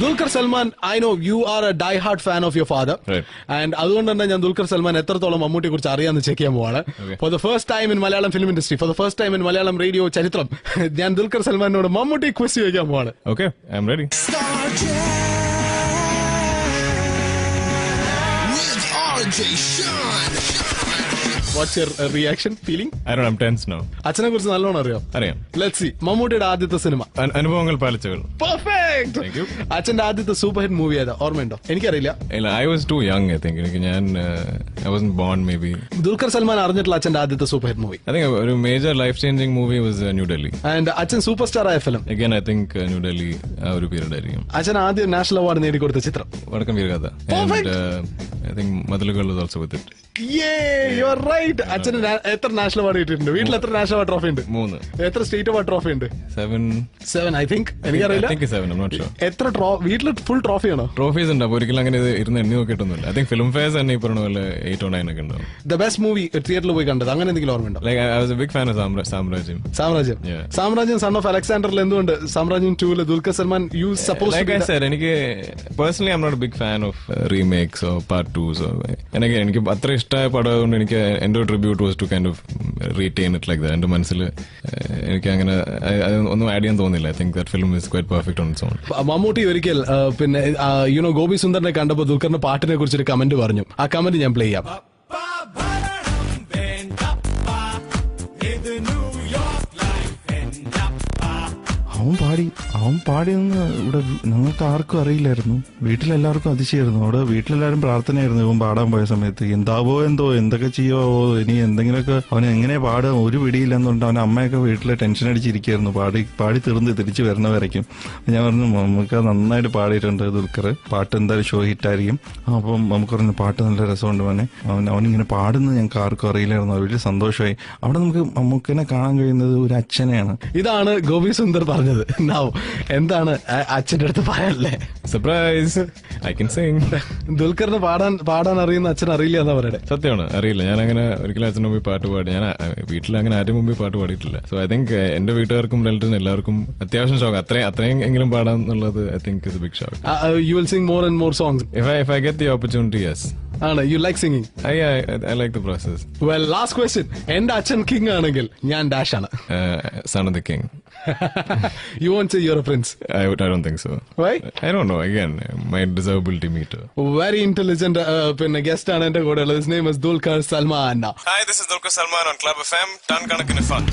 Dulquer Salman, I know you are a die hard fan of your father, and അതുകൊണ്ട് തന്നെ ഞാൻ ദുൽഖർ സൽമാൻ എത്രത്തോളം മമ്മൂട്ടിയെ കുറിച്ച് അറിയാമെന്ന് ചെക്ക് ചെയ്യാൻ പോവാണ്. For the first time in Malayalam film industry, for the first time in Malayalam radio ചരിത്രം, ഞാൻ ദുൽഖർ സൽമാനോട് മമ്മൂട്ടി ക്വിസ് ചോദിക്കാൻ പോവാണ്. Okay, I'm ready. What's your reaction, feeling? I don't know, I'm tense now. അച്ഛനെ കുറിച്ച് നല്ലോണം അറിയാം. Let's see. മമ്മൂട്ടിയുടെ ആദ്യത്തെ സിനിമ. അനുഭവങ്ങൾ പാലിച്ചകൾ. Perfect. Thank you. അച്ഛന്റെ ആദ്യത്തെ സൂപ്പർ ഹിറ്റ് മൂവി ഏതാ, ഓർമ്മയുണ്ടോ? എനിക്കറിയില്ല. I was too young, I think. I wasn't born, maybe. Dulquer Salman അറിഞ്ഞിട്ടുള്ള അച്ഛന്റെ ആദ്യത്തെ super hit movie? I think a major life-changing movie was New Delhi. And അച്ഛൻ സൂപ്പർ സ്റ്റാർ ആയ film? Again, I think New Delhi ആ ഒരു period ആയിരിക്കും. അച്ഛൻ ആദ്യം national award നേടിക്കൊടുത്ത ചിത്രം? വടക്കം Veeragatha. And I think Mathilukal was also with it. Yeah, you're right. അച്ഛന് എത്ര നാഷണൽ അവാർഡ് കിട്ടിയിട്ടുണ്ട്? വീട്ടിൽ എത്ര നാഷണൽ അവാർഡ് ട്രോഫി ഉണ്ട്? 3. എത്ര സ്റ്റേറ്റ് അവാർഡ് ട്രോഫി ഉണ്ട്? 7 I think. എനിക്കറിയില്ല. I think 7, I'm not sure. എത്ര വീട്ടിൽ ഫുൾ ട്രോഫി ആണോ? ട്രോഫീസ് ഉണ്ട്. അപ്പൊ ഒരിക്കലും അങ്ങനെ ഇരുന്ന് എണ്ണി നോക്കിയിട്ടൊന്നുമില്ല. I think film fairs തന്നെ ഈ പറഞ്ഞ പോലെ 8 or 9 ഒക്കെ ഉണ്ടാവും. The best movie തിയേറ്ററിൽ പോയി കണ്ടത്, അങ്ങനെ എന്തെങ്കിലും ഓർമ്മയുണ്ടോ? Like I was a big fan of സാമ്രാജ്യം. സാമ്രാജ്യം സൺ ഓഫ് അലക്സാണ്ടറിൽ എന്തുകൊണ്ട് സാമ്രാജ്യം 2 Dulquer Salman U suppose like I said, എനിക്ക് personally I'm not a big fan of remakes or part 2s or എനിക്ക് അത്ര ഇഷ്ടമായ പടം ആയതുകൊണ്ട് എനിക്ക് എന്റെ ഒരു tribute was to kind of retain it like that. എന്റെ മനസ്സിൽ എനിക്ക് അങ്ങനെ ഒന്നും ആഡ് ചെയ്യാൻ തോന്നില്ല. I think that film is quite perfect on its own. Mammootty ഒരിക്കൽ പിന്നെ യുനോ ഗോപി സുന്ദറിനെ കണ്ടപ്പോൾ ദുൽഖറിന്റെ പാട്ടിനെ കുറിച്ചൊരു കമന്റ് പറഞ്ഞു. ആ കമന്റ് ഞാൻ പ്ലേ ചെയ്യാം. അവൻ പാടിയെന്ന് ഇവിടെ ഞങ്ങൾക്ക് ആർക്കും അറിയില്ലായിരുന്നു. വീട്ടിലെല്ലാവർക്കും അതിശയായിരുന്നു. അവിടെ വീട്ടിലെല്ലാവരും പ്രാർത്ഥനയായിരുന്നു ഇവൻ പാടാൻ പോയ സമയത്ത്. എന്താവോ എന്തോ എന്തൊക്കെ ചെയ്യോ ഇനി എന്തെങ്കിലുമൊക്കെ അവൻ എങ്ങനെ പാടുക ഒരു പിടിയില്ലെന്നുണ്ട്. അവൻ അമ്മയൊക്കെ വീട്ടിൽ ടെൻഷൻ അടിച്ചിരിക്കുകയായിരുന്നു പാടി തീർന്ന് തിരിച്ചു വരുന്ന വരയ്ക്കും. ഞാൻ പറഞ്ഞു നമുക്ക് നന്നായിട്ട് പാടിയിട്ടുണ്ട് ദുൽഖർ, പാട്ട് എന്തായാലും ഷോ ഹിറ്റായിരിക്കും. അപ്പം നമുക്ക് പറഞ്ഞു പാട്ട് നല്ല രസമുണ്ട് മോനെ. അവനിങ്ങനെ പാടുന്നത് ഞങ്ങൾക്ക് ആർക്കും അറിയില്ലായിരുന്നു. അത് വലിയ സന്തോഷമായി. അവിടെ നമുക്കെന്നെ കാണാൻ കഴിയുന്നത് ഒരു അച്ഛനെയാണ്. ഇതാണ് ഗോപി സുന്ദർ പറഞ്ഞത്. എന്താണ് അച്ഛന്റെ അടുത്ത് പറയാനല്ലേ? Surprise, I can sing. ദുൽഖറിന് പാടാൻ അറിയുന്ന അച്ഛൻ അറിയില്ല എന്നാ പറയട്ടെ. സത്യമാണ്, അറിയില്ല. ഞാൻ അങ്ങനെ ഒരിക്കലും അച്ഛൻ്റെ മുമ്പിൽ പാട്ട് പാടി, ഞാൻ വീട്ടിൽ അങ്ങനെ ആരും മുമ്പിൽ പാട്ട് പാടിയിട്ടില്ല. സോ ഐ തിങ്ക് എന്റെ വീട്ടുകാർക്കും റിലേറ്റീവ്സിനും എല്ലാവർക്കും അത്യാവശ്യം ഷോക്ക്, അത്രയും എങ്കിലും പാടാൻ എന്നുള്ളത് I think is a big shock. You will sing more and more songs if I get the opportunity, yes. You like singing? I like the process. Well, last question. എന്റെ അച്ഛൻ കിങ് ആണെങ്കിൽ ഞാൻ dash ആണ്. Son of the king. You won't say you're a prince? I don't think so. Why? I don't know. Again, my desirability meter. Very intelligent guest ആണ് എന്റെ കൂടെ ഉള്ളത്. His name is Dulquer Salmaan. Hi, this is Dulquer Salmaan on Club FM. Ton കണക്കിന് fun.